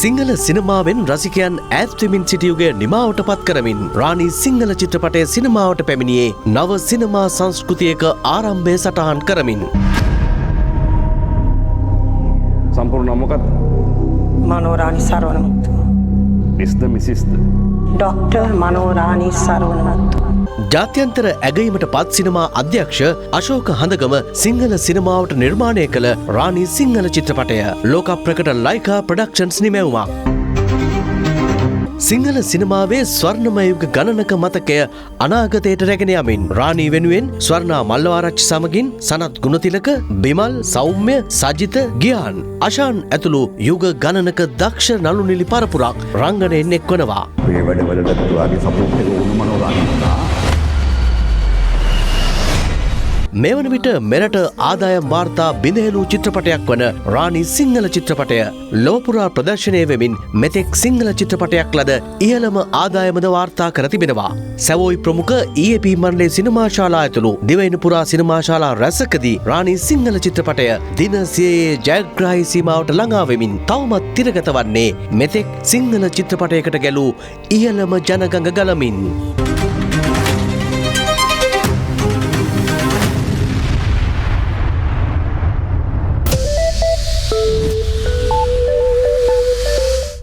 සිංහල සිනමාවෙන් රසිකයන් ඈත්වෙමින් සිටියුගේ නිමාවට පත් කරමින් රාණි සිංහල චිත්‍රපටය සිනමාවට පැමිණියේ නව සිනමා සංස්කෘතියක ආරම්භය සටහන් කරමින්. සම්පූර්ණ නම මොකක්ද? මනෝරාණි සරවනමුතු. මිස්ද මිසිස්ද? ඩොක්ටර් මනෝරාණි සරවනමුතු. ජාත්‍යන්තර ඇගයීමට පත් සිනමා අධ්‍යක්ෂ අශෝක හඳගම සිංහල සිනමාවට නිර්මාණය කළ රාණි සිංහල චිත්‍රපටය ලෝක ප්‍රකට ලයිකා ප්‍රොඩක්ෂන්ස් නිමැවුමක්. සිංහල සිනමාවේ ස්වර්ණමය යුග ගණනක මතකය අනාගතයට රැගෙන යමින් රාණි වෙනුවෙන් ස්වර්ණා මල්ලවාරච්චි සමගින් සනත් ගුණතිලක, බිමල්, සෞම්‍ය, සජිත, ගියාන්, අශාන් ඇතුළු යුග ගණනක දක්ෂ නළු නිලි පරපුරක් රංගනයෙන් එක්වනවා. මේ වැඩවලට තුවාගේ සපෝට් එක වුණු මනෝරාණි මෙවන විට මෙරට ආදායම් වාර්තා බිඳහෙළු චිත්‍රපටයක් වන රාණි සිංහල චිත්‍රපටය ලෝපුරා ප්‍රදර්ශනය වෙමින් මෙතෙක් සිංහල චිත්‍රපටයක් ලද ඉහළම ආදායමද වාර්තා කර තිබෙනවා. සැවොයි ප්‍රමුඛ EAP මණ්ඩලයේ සිනමා ශාලා ඇතුළු දිවයින පුරා සිනමා ශාලා රැසකදී රාණි සිංහල චිත්‍රපටය දින 100 ජයග්‍රාහී සීමාවට ළඟා වෙමින් තවමත් තිරගත වන්නේ මෙතෙක් සිංහල චිත්‍රපටයකට ගැලූ ඉහළම ජනගඟ ගලමින්.